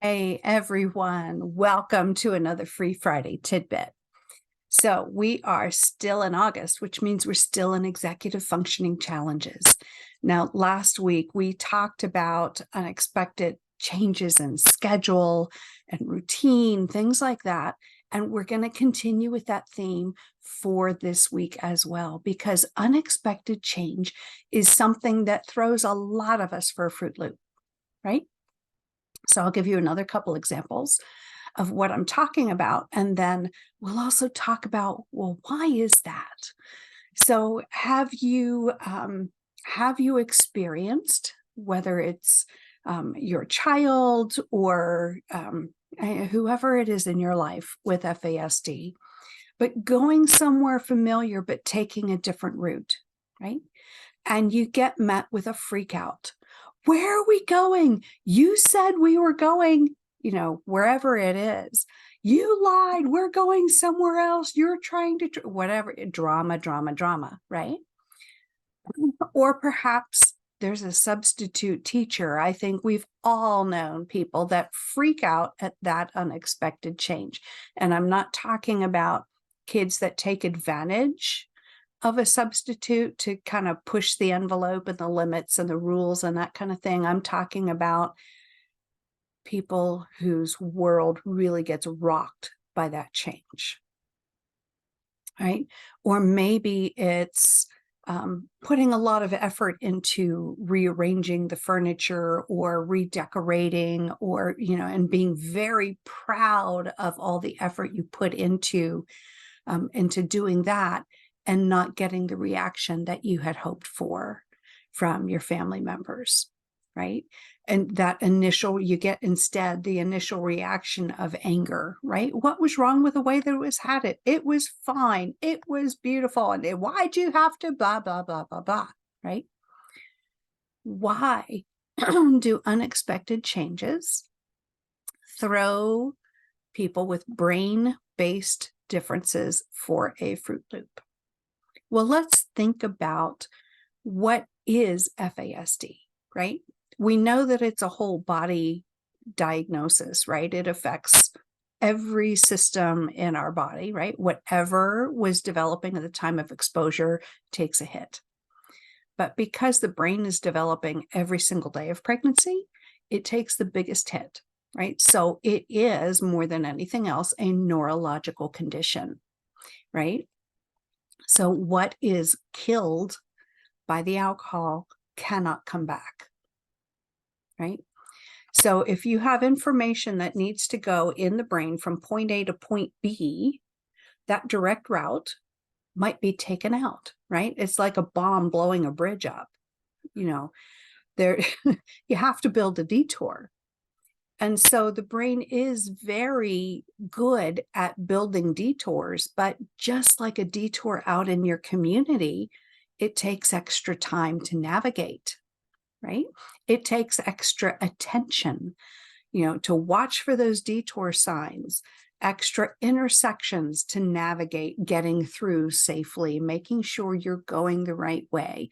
Hey everyone, welcome to another free Friday Tidbit. So we are still in August, which means we're still in executive functioning challenges. Now, last week we talked about unexpected changes in schedule and routine, things like that. And we're going to continue with that theme for this week as well, because unexpected change is something that throws a lot of us for a Fruit Loop, right? So I'll give you another couple examples of what I'm talking about. And then we'll also talk about, well, why is that? So have you experienced, whether it's your child or whoever it is in your life with FASD, but going somewhere familiar, but taking a different route, right? And you get met with a freak out. Where are we going? You said we were going, wherever it is. You lied. We're going somewhere else. You're trying to, whatever, drama, right? Or perhaps there's a substitute teacher. I think we've all known people that freak out at that unexpected change. And I'm not talking about kids that take advantage of a substitute to kind of push the envelope and the limits and the rules and that kind of thing. I'm talking about people whose world really gets rocked by that change, right? Or maybe it's putting a lot of effort into rearranging the furniture or redecorating or, and being very proud of all the effort you put into doing that, and not getting the reaction that you had hoped for from your family members, right? And that you get instead the initial reaction of anger, right? What was wrong with the way that it was had it? It was fine. It was beautiful. And why'd you have to blah, blah, blah, blah, blah, right? Why do unexpected changes throw people with brain-based differences for a Fruit Loop? Well, let's think about what is FASD, right? We know that it's a whole body diagnosis, right? It affects every system in our body, right? Whatever was developing at the time of exposure takes a hit. But because the brain is developing every single day of pregnancy, it takes the biggest hit, right? So it is, more than anything else, a neurological condition, right? So what is killed by the alcohol cannot come back, right? So if you have information that needs to go in the brain from point A to point B, that direct route might be taken out, right? It's like a bomb blowing a bridge up. There you have to build a detour. And so the brain is very good at building detours, but just like a detour out in your community, it takes extra time to navigate, right? It takes extra attention, to watch for those detour signs, extra intersections to navigate getting through safely, making sure you're going the right way.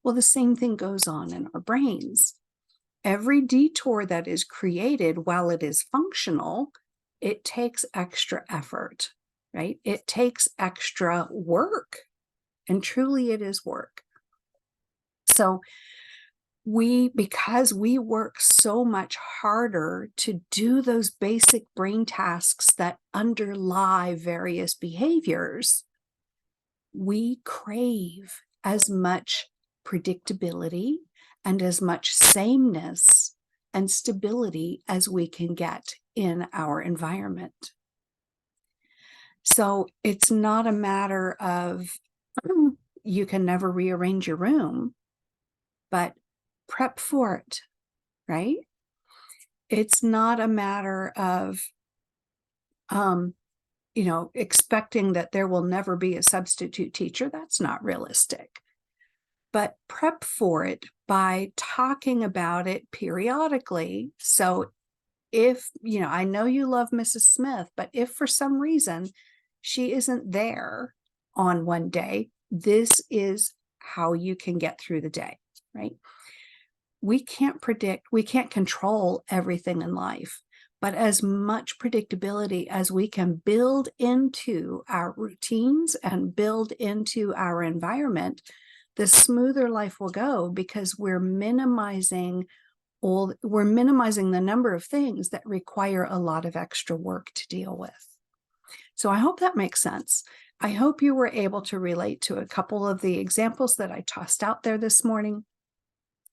Well, the same thing goes on in our brains. Every detour that is created, while it is functional, it takes extra effort, right? It takes extra work, and truly it is work. So because we work so much harder to do those basic brain tasks that underlie various behaviors, we crave as much predictability and as much sameness and stability as we can get in our environment. So it's not a matter of you can never rearrange your room, but prep for it, right? It's not a matter of, expecting that there will never be a substitute teacher. That's not realistic. But prep for it by talking about it periodically. So if, I know you love Mrs. Smith, but if for some reason she isn't there on one day, this is how you can get through the day, right? We can't predict, we can't control everything in life, But as much predictability as we can build into our routines and build into our environment, the smoother life will go, because we're minimizing the number of things that require a lot of extra work to deal with. So I hope that makes sense. I hope you were able to relate to a couple of the examples that I tossed out there this morning.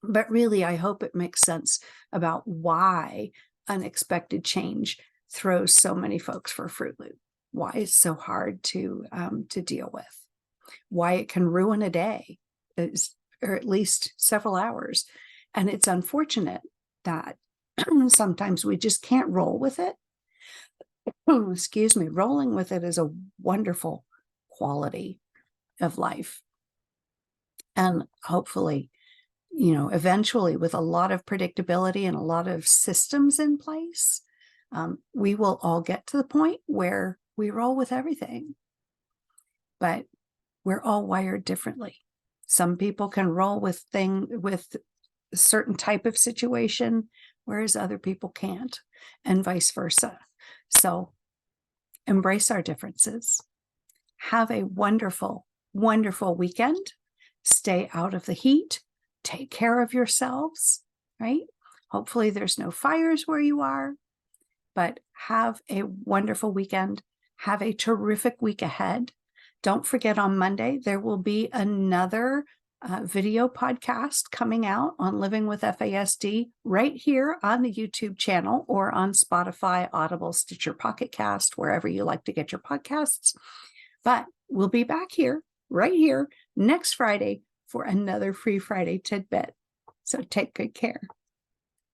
But really, I hope it makes sense about why unexpected change throws so many folks for a Fruit Loop, why it's so hard to deal with, why it can ruin a day, or at least several hours. And it's unfortunate that sometimes we just can't roll with it. Excuse me, rolling with it is a wonderful quality of life. And hopefully, eventually, with a lot of predictability and a lot of systems in place, we will all get to the point where we roll with everything. But we're all wired differently. Some people can roll with a certain type of situation, whereas other people can't, and vice versa. So embrace our differences. Have a wonderful, wonderful weekend. Stay out of the heat. Take care of yourselves, right? Hopefully there's no fires where you are, but have a wonderful weekend. Have a terrific week ahead. Don't forget, on Monday, there will be another video podcast coming out on living with FASD right here on the YouTube channel, or on Spotify, Audible, Stitcher, Pocket Cast, wherever you like to get your podcasts. But we'll be back here, right here, next Friday for another free Friday Tidbit. So take good care.